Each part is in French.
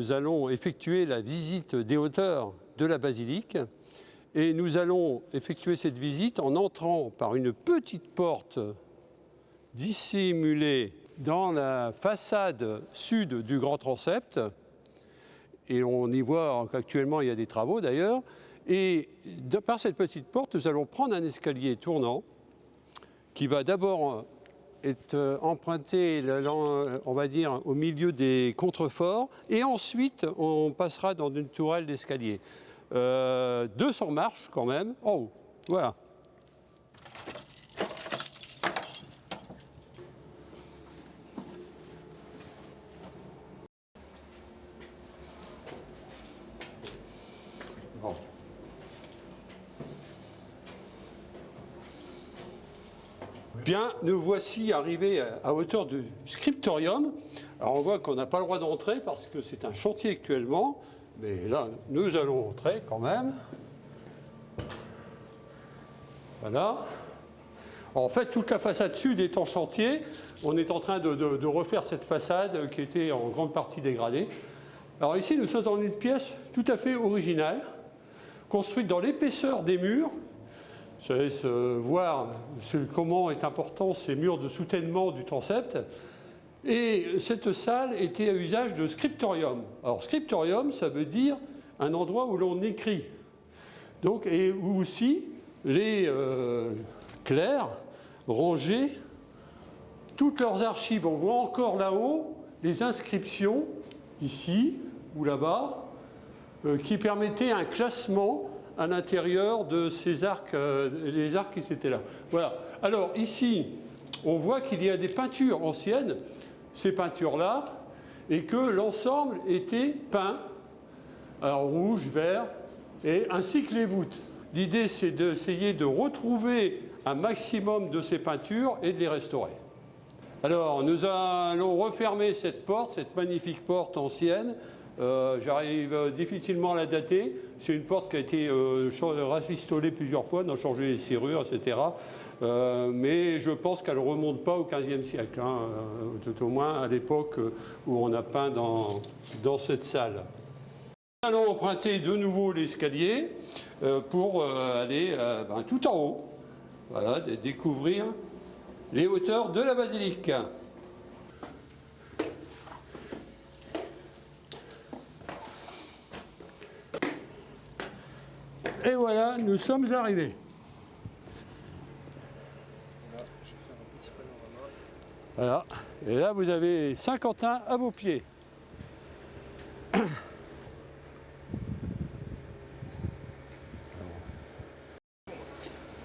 nous allons effectuer la visite des hauteurs de la basilique. Et nous allons effectuer cette visite en entrant par une petite porte dissimulée dans la façade sud du grand transept. Et on y voit qu'actuellement il y a des travaux d'ailleurs. Et par cette petite porte, nous allons prendre un escalier tournant qui va d'abord être emprunté, on va dire, au milieu des contreforts. Et ensuite, on passera dans une tourelle d'escalier. 200 marches quand même en haut. Voilà. Bon. Bien, nous voici arrivés à hauteur du scriptorium. Alors on voit qu'on n'a pas le droit d'entrer parce que c'est un chantier actuellement. Mais là, nous allons entrer quand même. Voilà. En fait, toute la façade sud est en chantier. On est en train de refaire cette façade qui était en grande partie dégradée. Alors ici, nous sommes dans une pièce tout à fait originale, construite dans l'épaisseur des murs. Vous savez voir comment est important ces murs de soutènement du transept. Et cette salle était à usage de scriptorium. Alors scriptorium, ça veut dire un endroit où l'on écrit. Donc, et où aussi les clercs rangeaient toutes leurs archives. On voit encore là-haut les inscriptions, ici ou là-bas, qui permettaient un classement à l'intérieur de ces arcs, les arcs qui étaient là. Voilà. Alors ici, on voit qu'il y a des peintures anciennes, ces peintures-là, et que l'ensemble était peint, alors rouge, vert, et ainsi que les voûtes. L'idée, c'est d'essayer de retrouver un maximum de ces peintures et de les restaurer. Alors, nous allons refermer cette porte, cette magnifique porte ancienne. J'arrive difficilement à la dater. C'est une porte qui a été rafistolée plusieurs fois, on a changé les serrures, etc. Mais je pense qu'elle ne remonte pas au XVe siècle, hein, tout au moins à l'époque où on a peint dans cette salle. Nous allons emprunter de nouveau l'escalier pour aller tout en haut, voilà, découvrir les hauteurs de la basilique. Et voilà, nous sommes arrivés. Voilà, et là vous avez Saint-Quentin à vos pieds.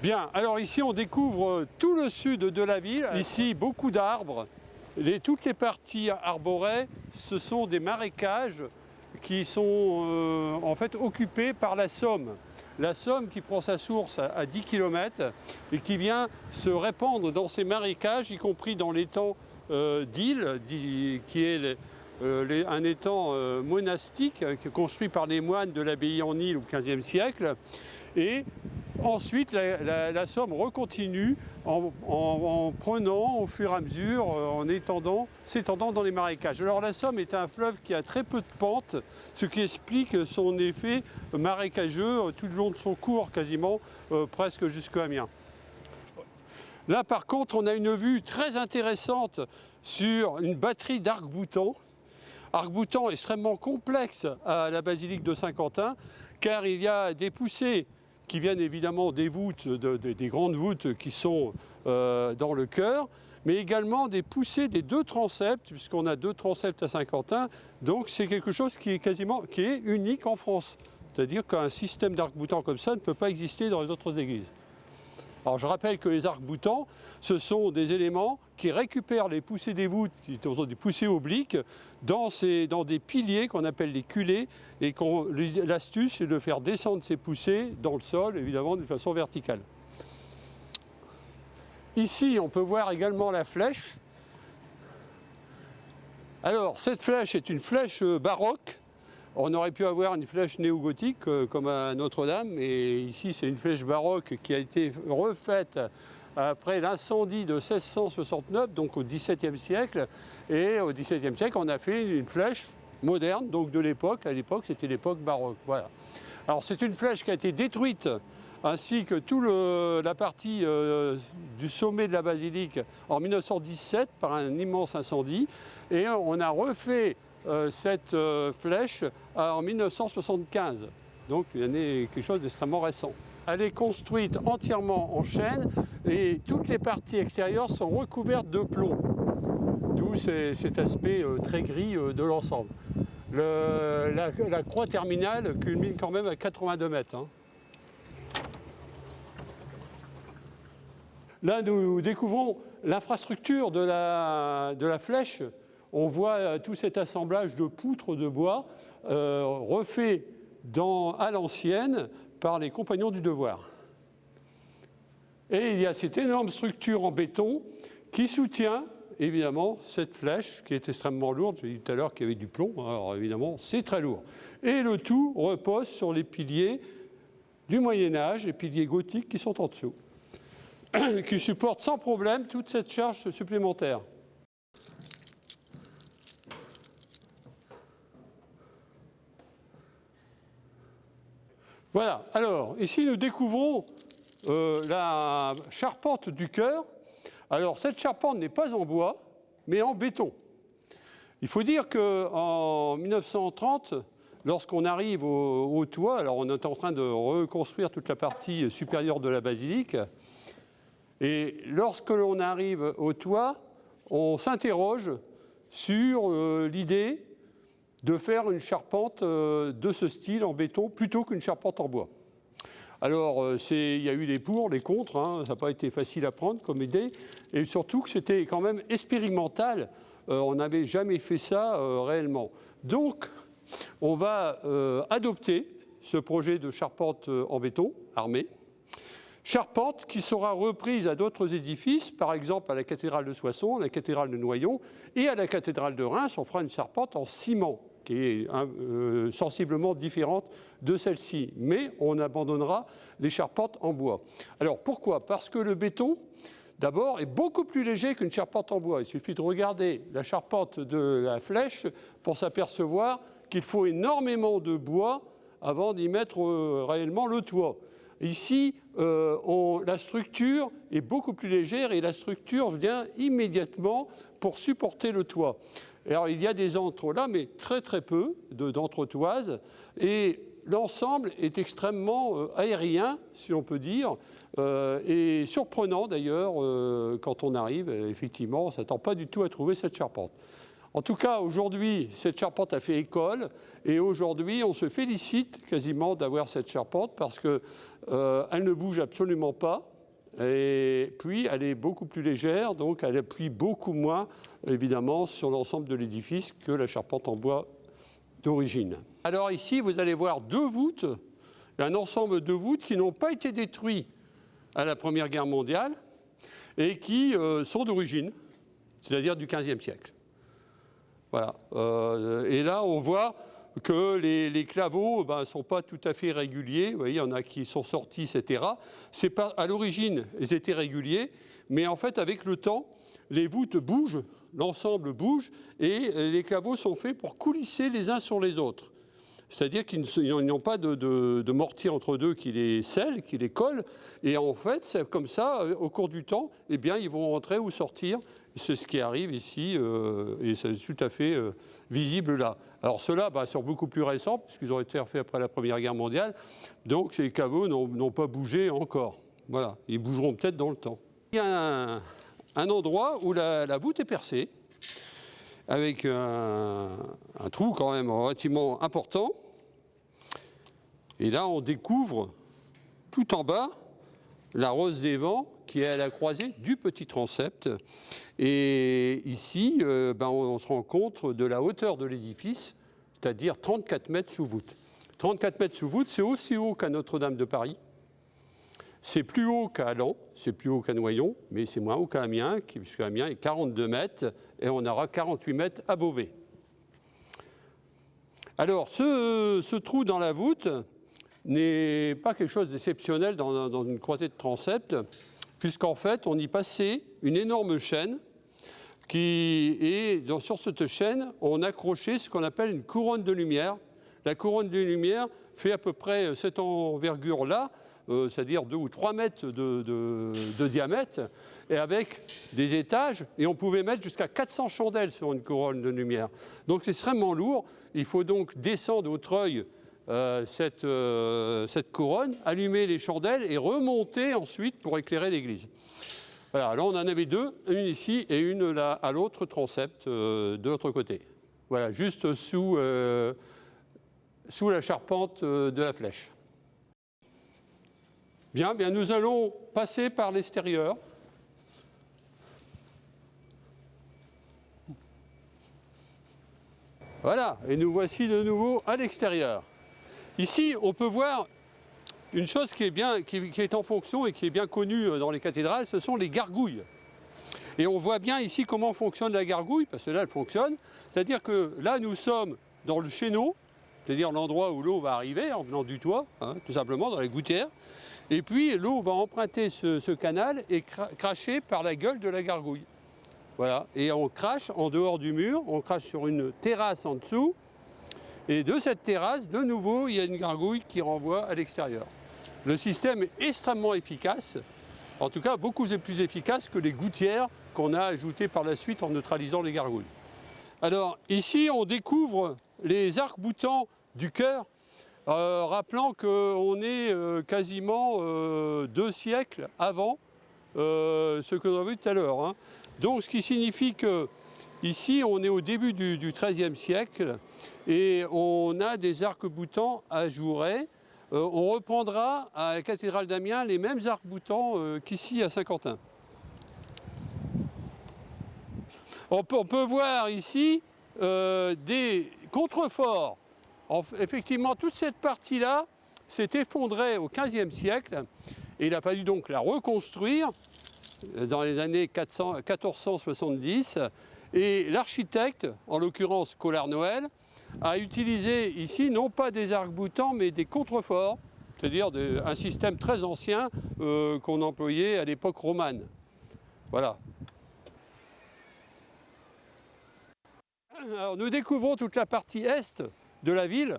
Bien, alors ici on découvre tout le sud de la ville. Ici beaucoup d'arbres. Toutes les parties arborées, ce sont des marécages qui sont en fait occupés par la Somme. La Somme qui prend sa source à 10 km et qui vient se répandre dans ces marécages, y compris dans l'étang d'Isle, qui est un étang monastique construit par les moines de l'abbaye en Isle au XVe siècle. Et ensuite, la Somme recontinue en prenant au fur et à mesure, s'étendant dans les marécages. Alors la Somme est un fleuve qui a très peu de pente, ce qui explique son effet marécageux tout le long de son cours, quasiment presque jusqu'à Amiens. Là par contre, on a une vue très intéressante sur une batterie d'arcs-boutants. Arcs-boutants extrêmement complexes à la basilique de Saint-Quentin, car il y a des poussées qui viennent évidemment des voûtes, des grandes voûtes qui sont dans le chœur, mais également des poussées des deux transepts, puisqu'on a deux transepts à Saint-Quentin, donc c'est quelque chose qui est unique en France. C'est-à-dire qu'un système d'arcs-boutants comme ça ne peut pas exister dans les autres églises. Alors je rappelle que les arcs-boutants, ce sont des éléments qui récupèrent les poussées des voûtes, qui sont des poussées obliques, dans des piliers qu'on appelle les culées, et l'astuce c'est de faire descendre ces poussées dans le sol, évidemment de façon verticale. Ici, on peut voir également la flèche. Alors, cette flèche est une flèche baroque. On aurait pu avoir une flèche néo-gothique comme à Notre-Dame, mais ici c'est une flèche baroque qui a été refaite après l'incendie de 1669, donc au XVIIe siècle. Et au XVIIe siècle, on a fait une flèche moderne, donc de l'époque. À l'époque, c'était l'époque baroque. Voilà. Alors c'est une flèche qui a été détruite, ainsi que toute la partie du sommet de la basilique en 1917 par un immense incendie. Et on a refait cette flèche en 1975. Donc il y en a quelque chose d'extrêmement récent. Elle est construite entièrement en chêne et toutes les parties extérieures sont recouvertes de plomb. D'où cet aspect très gris de l'ensemble. La croix terminale culmine quand même à 82 mètres. Hein. Là, nous découvrons l'infrastructure de la flèche. On voit tout cet assemblage de poutres de bois refait à l'ancienne par les compagnons du devoir. Et il y a cette énorme structure en béton qui soutient évidemment cette flèche qui est extrêmement lourde. J'ai dit tout à l'heure qu'il y avait du plomb, alors évidemment c'est très lourd. Et le tout repose sur les piliers du Moyen-Âge, les piliers gothiques qui sont en dessous, qui supportent sans problème toute cette charge supplémentaire. Voilà, alors ici nous découvrons la charpente du chœur. Alors cette charpente n'est pas en bois, mais en béton. Il faut dire qu'en 1930, lorsqu'on arrive au toit, alors on est en train de reconstruire toute la partie supérieure de la basilique, et lorsque l'on arrive au toit, on s'interroge sur l'idée de faire une charpente de ce style en béton plutôt qu'une charpente en bois. Alors, il y a eu les pour, les contre, hein, ça n'a pas été facile à prendre comme idée, et surtout que c'était quand même expérimental, on n'avait jamais fait ça réellement. Donc, on va adopter ce projet de charpente en béton armé, charpente qui sera reprise à d'autres édifices, par exemple à la cathédrale de Soissons, à la cathédrale de Noyon, et à la cathédrale de Reims, on fera une charpente en ciment, qui est sensiblement différente de celle-ci. Mais on abandonnera les charpentes en bois. Alors pourquoi? Parce que le béton, d'abord, est beaucoup plus léger qu'une charpente en bois. Il suffit de regarder la charpente de la flèche pour s'apercevoir qu'il faut énormément de bois avant d'y mettre réellement le toit. Ici, la structure est beaucoup plus légère et la structure vient immédiatement pour supporter le toit. Alors, il y a des entrelacs, mais très très peu d'entretoises, et l'ensemble est extrêmement aérien, si on peut dire, et surprenant d'ailleurs quand on arrive. Effectivement, on ne s'attend pas du tout à trouver cette charpente. En tout cas, aujourd'hui, cette charpente a fait école, et aujourd'hui, on se félicite quasiment d'avoir cette charpente parce qu'elle ne bouge absolument pas. Et puis, elle est beaucoup plus légère, donc elle appuie beaucoup moins, évidemment, sur l'ensemble de l'édifice que la charpente en bois d'origine. Alors ici, vous allez voir deux voûtes, un ensemble de voûtes qui n'ont pas été détruites à la Première Guerre mondiale et qui sont d'origine, c'est-à-dire du XVe siècle. Voilà. Et là, on voit que les claveaux ne sont pas tout à fait réguliers. Vous voyez, il y en a qui sont sortis, etc. C'est pas, à l'origine, ils étaient réguliers, mais en fait, avec le temps, les voûtes bougent, l'ensemble bouge, et les claveaux sont faits pour coulisser les uns sur les autres. C'est-à-dire qu'ils n'ont pas de mortier entre deux qui les scelle, qui les colle. Et en fait, c'est comme ça, au cours du temps, eh bien, ils vont rentrer ou sortir. C'est ce qui arrive ici, et c'est tout à fait visible là. Alors ceux-là sont beaucoup plus récents, puisqu'ils ont été refaits après la Première Guerre mondiale. Donc ces caveaux n'ont pas bougé encore. Voilà, ils bougeront peut-être dans le temps. Il y a un endroit où la voûte est percée, avec un trou quand même relativement important. Et là, on découvre tout en bas la rose des vents qui est à la croisée du petit transept. Et ici, on se rend compte de la hauteur de l'édifice, c'est-à-dire 34 mètres sous voûte. 34 mètres sous voûte, c'est aussi haut qu'à Notre-Dame de Paris. C'est plus haut qu'à Allan, c'est plus haut qu'à Noyon, mais c'est moins haut qu'à Amiens, puisque Amiens est 42 mètres et on aura 48 mètres à Beauvais. Alors, ce trou dans la voûte n'est pas quelque chose d'exceptionnel dans une croisée de transept, puisqu'en fait, on y passait une énorme chaîne sur cette chaîne, on accrochait ce qu'on appelle une couronne de lumière. La couronne de lumière fait à peu près cette envergure-là, c'est-à-dire 2 ou 3 mètres de diamètre, et avec des étages, et on pouvait mettre jusqu'à 400 chandelles sur une couronne de lumière. Donc c'est extrêmement lourd. Il faut donc descendre au treuil cette couronne, allumer les chandelles et remonter ensuite pour éclairer l'église. Voilà, là on en avait 2, une ici et une là à l'autre transept de l'autre côté. Voilà, juste sous la charpente de la flèche. Bien, nous allons passer par l'extérieur. Voilà, et nous voici de nouveau à l'extérieur. Ici, on peut voir une chose qui est en fonction et qui est bien connue dans les cathédrales, ce sont les gargouilles. Et on voit bien ici comment fonctionne la gargouille, parce que là, elle fonctionne. C'est-à-dire que là, nous sommes dans le chéneau, c'est-à-dire l'endroit où l'eau va arriver en venant du toit, hein, tout simplement, dans les gouttières. Et puis, l'eau va emprunter ce canal et cracher par la gueule de la gargouille. Voilà, et on crache en dehors du mur, on crache sur une terrasse en dessous. Et de cette terrasse, de nouveau, il y a une gargouille qui renvoie à l'extérieur. Le système est extrêmement efficace, en tout cas beaucoup plus efficace que les gouttières qu'on a ajoutées par la suite en neutralisant les gargouilles. Alors ici, on découvre les arcs-boutants du chœur, rappelant qu'on est quasiment 2 siècles avant ce que l'on a vu tout à l'heure. Hein. Donc ce qui signifie que ici, on est au début du XIIIe siècle et on a des arcs-boutants ajourés. On reprendra à la cathédrale d'Amiens les mêmes arcs-boutants qu'ici à Saint-Quentin. On peut voir ici des contreforts. Effectivement, toute cette partie-là s'est effondrée au XVe siècle et il a fallu donc la reconstruire dans les années 1470. Et l'architecte, en l'occurrence Collard-Noël, a utilisé ici non pas des arcs-boutants mais des contreforts, c'est-à-dire un système très ancien qu'on employait à l'époque romane. Voilà. Alors, nous découvrons toute la partie est de la ville.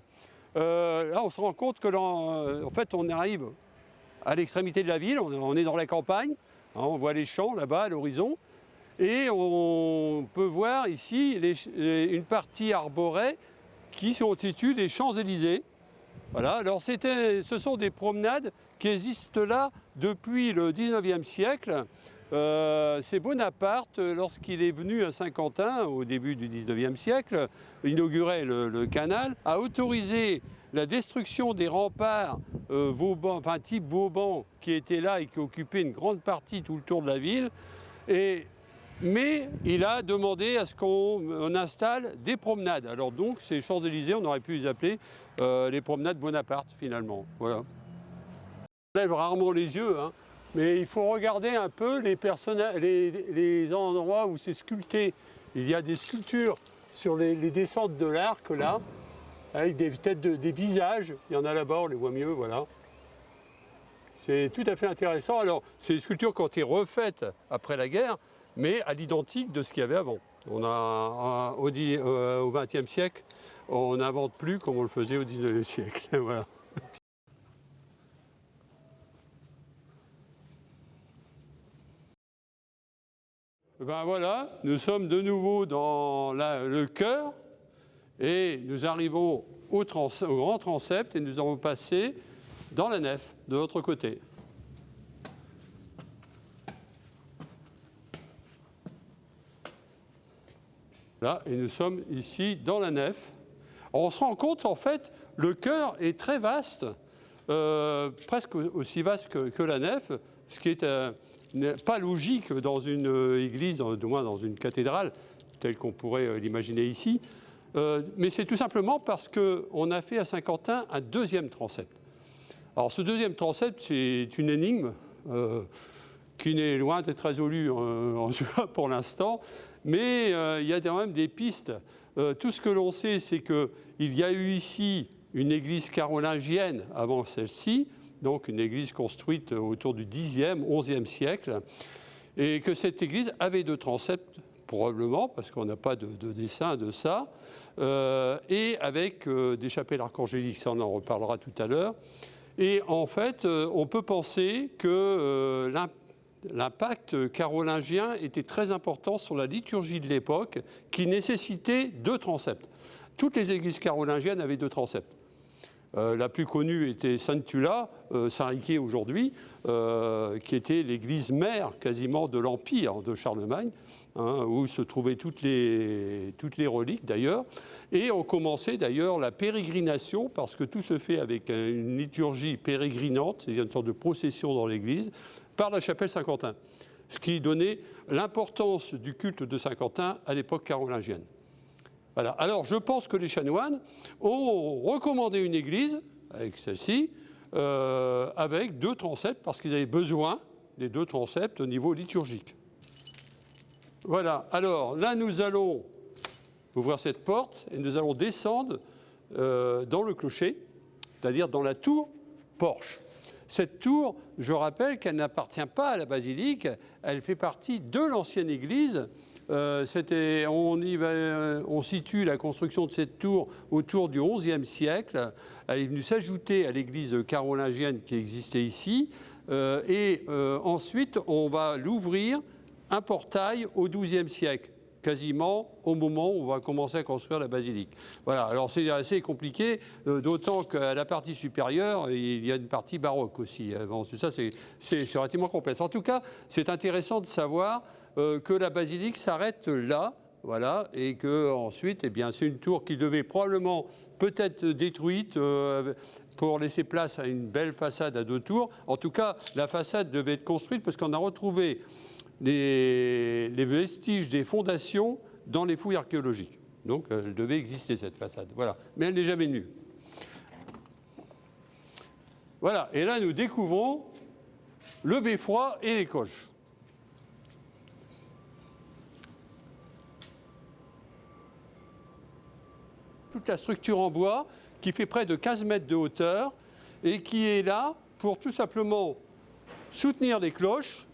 Là, on se rend compte que en fait, on arrive à l'extrémité de la ville, on est dans la campagne, hein, on voit les champs là-bas à l'horizon. Et on peut voir ici une partie arborée qui se situe des Champs-Élysées. Voilà. Alors ce sont des promenades qui existent là depuis le XIXe siècle. C'est Bonaparte, lorsqu'il est venu à Saint-Quentin au début du XIXe siècle, inaugurer le canal, a autorisé la destruction des remparts Vauban, enfin type Vauban, qui étaient là et qui occupaient une grande partie tout le tour de la ville. Mais il a demandé à ce qu'on installe des promenades. Alors donc, ces Champs-Élysées, on aurait pu les appeler les promenades Bonaparte, finalement. Voilà. On lève rarement les yeux, hein, mais il faut regarder un peu les endroits où c'est sculpté. Il y a des sculptures sur les descentes de l'arc, là, avec des têtes des visages. Il y en a là-bas, on les voit mieux, voilà. C'est tout à fait intéressant. Alors, ces sculptures qui ont été refaites après la guerre, mais à l'identique de ce qu'il y avait avant. On a, au XXe siècle, on n'invente plus comme on le faisait au XIXe siècle. Voilà. Ben voilà, nous sommes de nouveau dans le chœur et nous arrivons au grand transept et nous allons passer dans la nef de l'autre côté. Là, et nous sommes ici dans la nef. On se rend compte, en fait, le chœur est très vaste, presque aussi vaste que la nef, ce qui est pas logique dans une église, du moins dans une cathédrale, telle qu'on pourrait l'imaginer ici. Mais c'est tout simplement parce qu'on a fait à Saint-Quentin un deuxième transept. Alors ce deuxième transept, c'est une énigme qui n'est loin d'être résolue en pour l'instant. Mais il y a quand même des pistes. Tout ce que l'on sait, c'est qu'il y a eu ici une église carolingienne avant celle-ci, donc une église construite autour du Xe, XIe siècle, et que cette église avait 2 transepts probablement, parce qu'on n'a pas de dessin de ça, et avec des chapelles archangéliques, ça on en reparlera tout à l'heure. Et en fait, on peut penser que l'impact carolingien était très important sur la liturgie de l'époque, qui nécessitait 2 transepts. Toutes les églises carolingiennes avaient 2 transepts. La plus connue était Saint-Tula, Saint-Riquier aujourd'hui, qui était l'église mère quasiment de l'Empire de Charlemagne, hein, où se trouvaient toutes les reliques d'ailleurs. Et on commençait d'ailleurs la pérégrination, parce que tout se fait avec une liturgie pérégrinante, c'est-à-dire une sorte de procession dans l'église, par la chapelle Saint-Quentin, ce qui donnait l'importance du culte de Saint-Quentin à l'époque carolingienne. Voilà. Alors, je pense que les chanoines ont recommandé une église, avec celle-ci, avec 2 transepts, parce qu'ils avaient besoin des 2 transepts au niveau liturgique. Voilà. Alors, là, nous allons ouvrir cette porte et nous allons descendre dans le clocher, c'est-à-dire dans la tour porche. Cette tour, je rappelle qu'elle n'appartient pas à la basilique, elle fait partie de l'ancienne église. On situe la construction de cette tour autour du XIe siècle. Elle est venue s'ajouter à l'église carolingienne qui existait ici. Ensuite, on va l'ouvrir un portail au XIIe siècle, quasiment au moment où on va commencer à construire la basilique. Voilà, alors c'est assez compliqué, d'autant qu'à la partie supérieure, il y a une partie baroque aussi. Bon, ça, c'est relativement complexe. En tout cas, c'est intéressant de savoir que la basilique s'arrête là, voilà, et qu'ensuite, eh bien, c'est une tour qui devait probablement peut-être détruite pour laisser place à une belle façade à 2 tours. En tout cas, la façade devait être construite parce qu'on a retrouvé les vestiges des fondations dans les fouilles archéologiques. Donc, elle devait exister, cette façade. Voilà. Mais elle n'est jamais nue. Voilà. Et là, nous découvrons le beffroi et les cloches. Toute la structure en bois qui fait près de 15 mètres de hauteur et qui est là pour tout simplement soutenir les cloches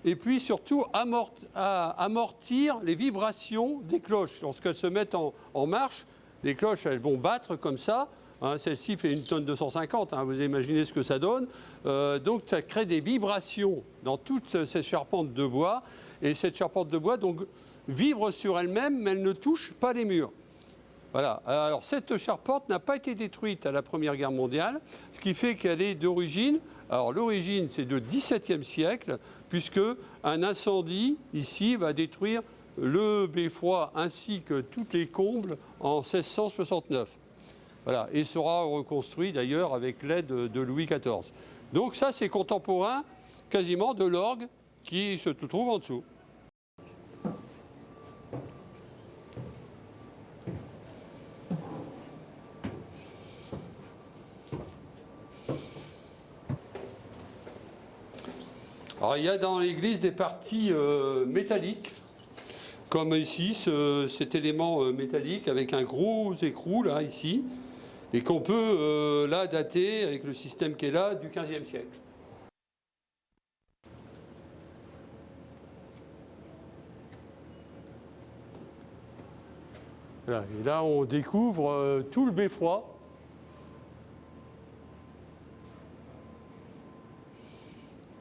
et puis surtout amortir les vibrations des cloches. Lorsqu'elles se mettent en marche, les cloches, elles vont battre comme ça. Hein, celle-ci fait 1 tonne 250, hein, vous imaginez ce que ça donne. Donc ça crée des vibrations dans toute cette charpente de bois. Et cette charpente de bois donc, vibre sur elle-même, mais elle ne touche pas les murs. Voilà. Alors cette charpente n'a pas été détruite à la Première Guerre mondiale, ce qui fait qu'elle est d'origine. Alors l'origine, c'est de XVIIe siècle, puisque un incendie ici va détruire le beffroi ainsi que toutes les combles en 1669. Voilà. Et sera reconstruit d'ailleurs avec l'aide de Louis XIV. Donc ça, c'est contemporain quasiment de l'orgue qui se trouve en dessous. Alors, il y a dans l'église des parties métalliques, comme ici, cet élément métallique avec un gros écrou, là, ici, et qu'on peut, là, dater, avec le système qui est là, du XVe siècle. Voilà. Et là, on découvre tout le beffroi.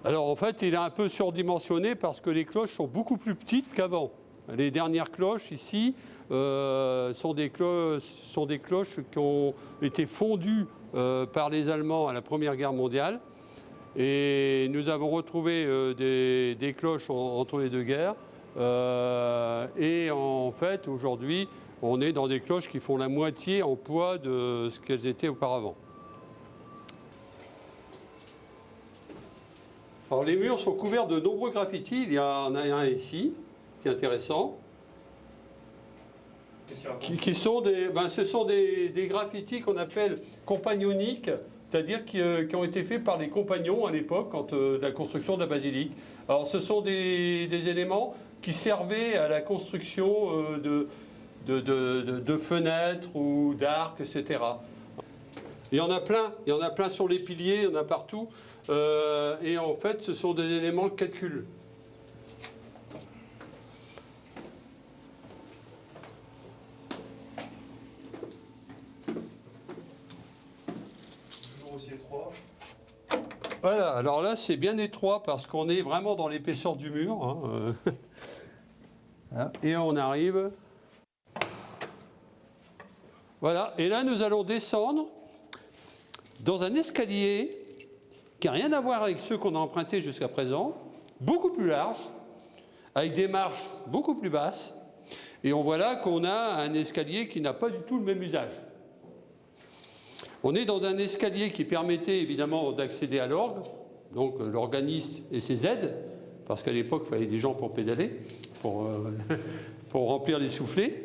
Alors en fait, il est un peu surdimensionné parce que les cloches sont beaucoup plus petites qu'avant. Les dernières cloches ici sont des cloches qui ont été fondues par les Allemands à la Première Guerre mondiale. Et nous avons retrouvé des cloches entre les 2 guerres. Et en fait, aujourd'hui, on est dans des cloches qui font la moitié en poids de ce qu'elles étaient auparavant. Alors, les murs sont couverts de nombreux graffitis. Il y en a un ici, qui est intéressant. Qui sont ce sont des graffitis qu'on appelle compagnoniques, c'est-à-dire qui ont été faits par les compagnons à l'époque, quand de la construction de la basilique. Alors, ce sont des éléments qui servaient à la construction de fenêtres ou d'arcs, etc. Il y en a plein sur les piliers, il y en a partout. Et en fait, ce sont des éléments de calcul. Voilà, alors là c'est bien étroit parce qu'on est vraiment dans l'épaisseur du mur. Hein. Voilà. Et on arrive. Voilà, et là nous allons descendre dans un escalier qui n'a rien à voir avec ceux qu'on a empruntés jusqu'à présent, beaucoup plus large, avec des marches beaucoup plus basses. Et on voit là qu'on a un escalier qui n'a pas du tout le même usage. On est dans un escalier qui permettait évidemment d'accéder à l'orgue, donc l'organiste et ses aides, parce qu'à l'époque, il fallait des gens pour pédaler, pour remplir les soufflets.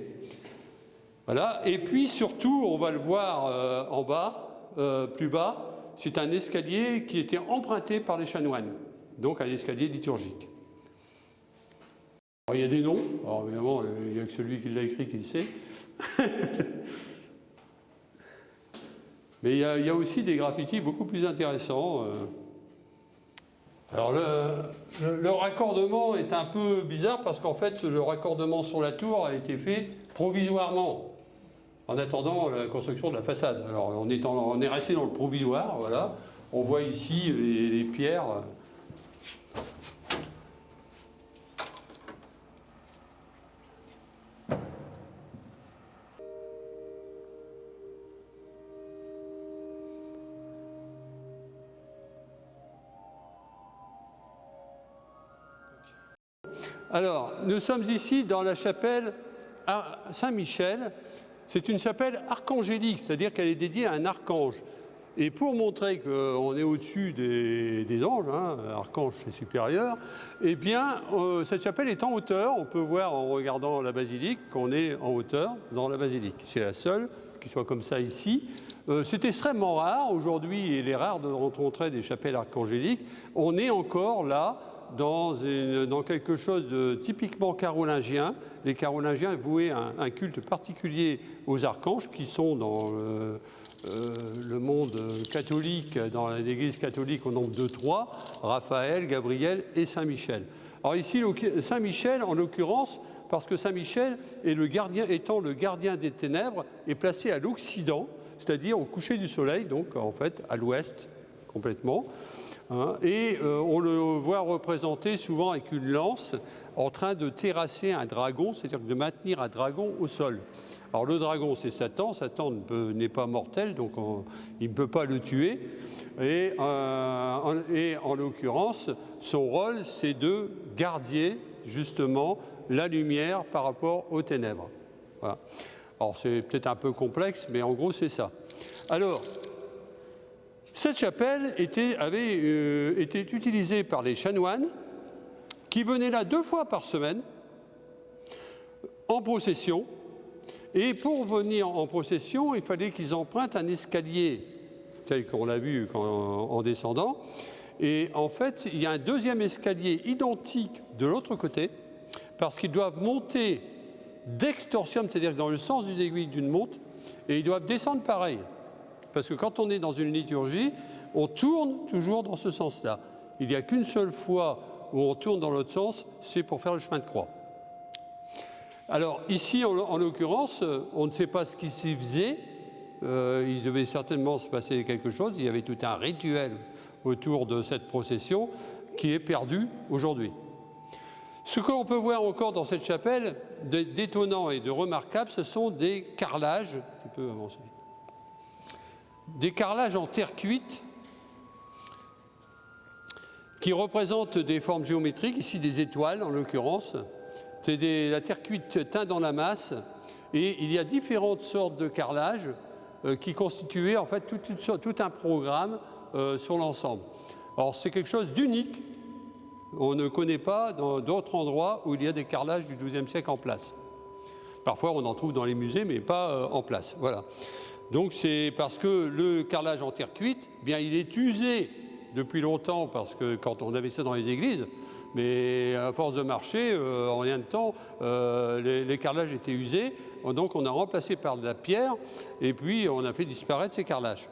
Voilà. Et puis surtout, on va le voir en bas, plus bas, c'est un escalier qui était emprunté par les chanoines, donc un escalier liturgique. Alors, il y a des noms, alors évidemment, il n'y a que celui qui l'a écrit qui le sait. Mais il y a aussi des graffitis beaucoup plus intéressants. Alors le raccordement est un peu bizarre parce qu'en fait le raccordement sur la tour a été fait provisoirement en attendant la construction de la façade. Alors on est resté dans le provisoire, voilà. On voit ici les pierres. Alors, nous sommes ici dans la chapelle à Saint-Michel. C'est une chapelle archangélique, c'est-à-dire qu'elle est dédiée à un archange. Et pour montrer qu'on est au-dessus des anges, hein, archange c'est supérieur, eh bien, cette chapelle est en hauteur. On peut voir en regardant la basilique qu'on est en hauteur dans la basilique. C'est la seule qui soit comme ça ici. C'est extrêmement rare. Aujourd'hui, il est rare de rencontrer des chapelles archangéliques. On est encore là, dans quelque chose de typiquement carolingien. Les Carolingiens vouaient un culte particulier aux archanges qui sont dans le monde catholique, dans l'Église catholique au nombre de 3, Raphaël, Gabriel et Saint-Michel. Alors ici, Saint-Michel, en l'occurrence, parce que Saint-Michel étant le gardien des ténèbres, est placé à l'Occident, c'est-à-dire au coucher du soleil, donc en fait à l'ouest complètement. Et on le voit représenté souvent avec une lance en train de terrasser un dragon, c'est-à-dire de maintenir un dragon au sol. Alors le dragon, c'est Satan. Satan n'est pas mortel, donc il ne peut pas le tuer. Et en l'occurrence, son rôle, c'est de garder justement la lumière par rapport aux ténèbres. Voilà. Alors c'est peut-être un peu complexe, mais en gros, c'est ça. Alors, cette chapelle avait été utilisée par les chanoines qui venaient là 2 fois par semaine en procession. Et pour venir en procession, il fallait qu'ils empruntent un escalier tel qu'on l'a vu en descendant. Et en fait, il y a un deuxième escalier identique de l'autre côté parce qu'ils doivent monter d'extorsium, c'est-à-dire dans le sens d'une aiguille d'une montre, et ils doivent descendre pareil. Parce que quand on est dans une liturgie, on tourne toujours dans ce sens-là. Il n'y a qu'une seule fois où on tourne dans l'autre sens, c'est pour faire le chemin de croix. Alors ici, en l'occurrence, on ne sait pas ce qui s'y faisait. Il devait certainement se passer quelque chose. Il y avait tout un rituel autour de cette procession qui est perdu aujourd'hui. Ce que l'on peut voir encore dans cette chapelle, d'étonnant et de remarquable, ce sont des carrelages. Tu peux avancer. Des carrelages en terre cuite qui représentent des formes géométriques, ici des étoiles en l'occurrence. C'est la terre cuite teinte dans la masse et il y a différentes sortes de carrelages qui constituaient en fait tout un programme sur l'ensemble. Alors c'est quelque chose d'unique. On ne connaît pas dans d'autres endroits où il y a des carrelages du XIIe siècle en place. Parfois on en trouve dans les musées mais pas en place. Voilà. Donc c'est parce que le carrelage en terre cuite, bien il est usé depuis longtemps parce que quand on avait ça dans les églises, mais à force de marcher, en rien de temps, les carrelages étaient usés, donc on a remplacé par de la pierre et puis on a fait disparaître ces carrelages.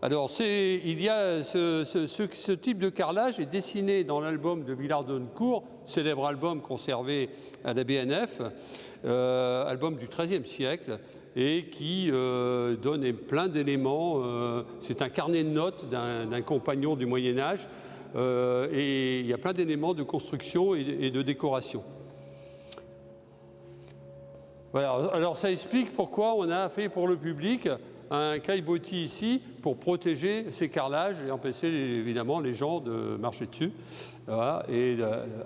Alors il y a ce type de carrelage est dessiné dans l'album de Villard-de-Honnecourt, célèbre album conservé à la BNF, album du XIIIe siècle, et qui donne plein d'éléments. C'est un carnet de notes d'un compagnon du Moyen-Âge et il y a plein d'éléments de construction et de décoration. Voilà. Alors ça explique pourquoi on a fait pour le public un caillebotis ici pour protéger ces carrelages et empêcher évidemment les gens de marcher dessus, voilà, et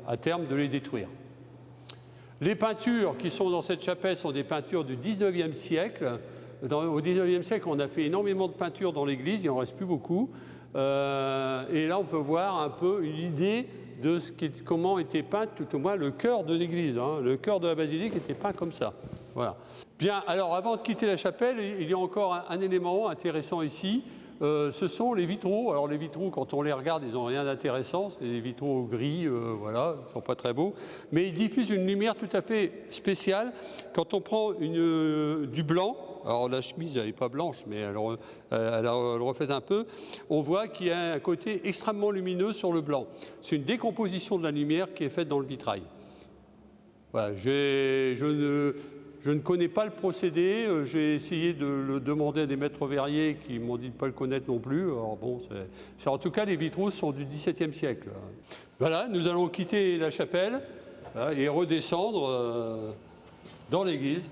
à terme de les détruire. Les peintures qui sont dans cette chapelle sont des peintures du 19e siècle. Au 19e siècle, on a fait énormément de peintures dans l'église, il n'en reste plus beaucoup. Et là, on peut voir un peu une idée de comment était peint, tout au moins, le cœur de l'église. Hein. Le cœur de la basilique était peint comme ça. Voilà. Bien, alors avant de quitter la chapelle, il y a encore un élément intéressant ici. Ce sont les vitraux. Alors les vitraux, quand on les regarde, ils n'ont rien d'intéressant. C'est des vitraux gris, voilà, ils ne sont pas très beaux. Mais ils diffusent une lumière tout à fait spéciale. Quand on prend du blanc, alors la chemise, elle n'est pas blanche, mais elle reflète un peu, on voit qu'il y a un côté extrêmement lumineux sur le blanc. C'est une décomposition de la lumière qui est faite dans le vitrail. Voilà, je ne connais pas le procédé, j'ai essayé de le demander à des maîtres verriers qui m'ont dit de ne pas le connaître non plus. Alors bon, en tout cas, les vitraux sont du XVIIe siècle. Voilà, nous allons quitter la chapelle et redescendre dans l'église.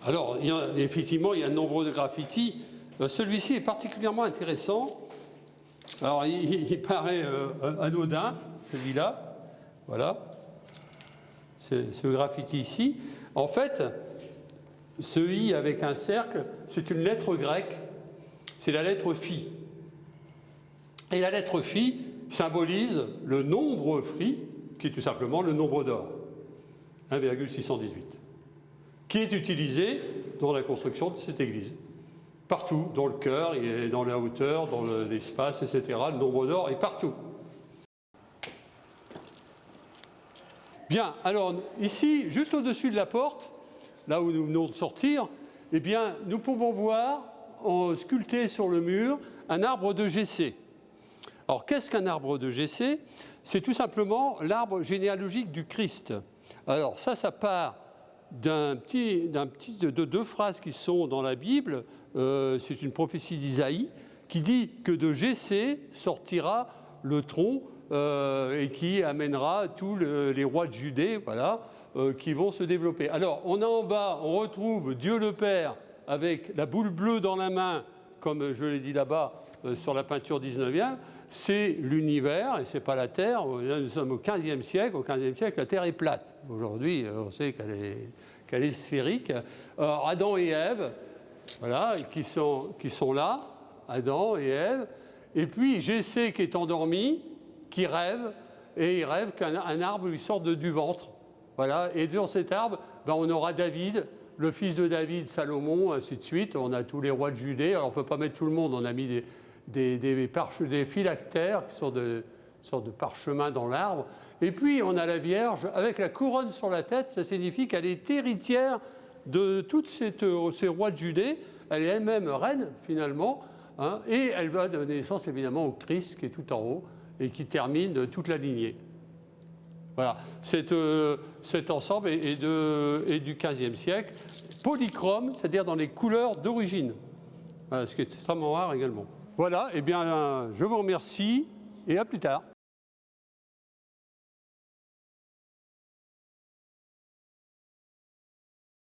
Alors, effectivement, il y a de nombreux graffitis. Celui-ci est particulièrement intéressant. Alors, il paraît anodin, celui-là. Voilà, ce graffiti ici. En fait, ce I avec un cercle, c'est une lettre grecque, c'est la lettre phi. Et la lettre phi symbolise le nombre phi, qui est tout simplement le nombre d'or, 1,618, qui est utilisé dans la construction de cette église. Partout, dans le chœur, dans la hauteur, dans l'espace, etc. Le nombre d'or est partout. Bien, alors ici, juste au-dessus de la porte, là où nous venons de sortir, eh bien, nous pouvons voir, sculpté sur le mur, un arbre de Jessé. Alors, qu'est-ce qu'un arbre de Jessé? C'est tout simplement l'arbre généalogique du Christ. Alors, ça part de deux phrases qui sont dans la Bible. C'est une prophétie d'Isaïe qui dit que de Jessé sortira le tronc et qui amènera tous les rois de Judée, voilà, qui vont se développer. Alors, on a en bas, on retrouve Dieu le Père avec la boule bleue dans la main, comme je l'ai dit là-bas sur la peinture 19e. C'est l'univers et ce n'est pas la Terre. Là, nous sommes au XVe siècle. Au XVe siècle, la Terre est plate. Aujourd'hui, on sait qu'elle est sphérique. Alors, Adam et Ève, voilà, qui sont là, Adam et Ève. Et puis, Jessé qui est endormi, qui rêve, et il rêve qu'un arbre lui sorte du ventre. Voilà. Et dans cet arbre, on aura David, le fils de David, Salomon, ainsi de suite. On a tous les rois de Judée. Alors, on ne peut pas mettre tout le monde. On a mis des phylactères, qui sont des sortes de parchemins dans l'arbre. Et puis, on a la Vierge avec la couronne sur la tête. Ça signifie qu'elle est héritière de tous ces rois de Judée. Elle est elle-même reine, finalement. Hein, et elle va donner naissance, évidemment, au Christ, qui est tout en haut, et qui termine toute la lignée. Voilà. Cet ensemble est du XVe siècle. Polychrome, c'est-à-dire dans les couleurs d'origine. Voilà, ce qui est extrêmement rare également. Voilà, eh bien, je vous remercie et à plus tard.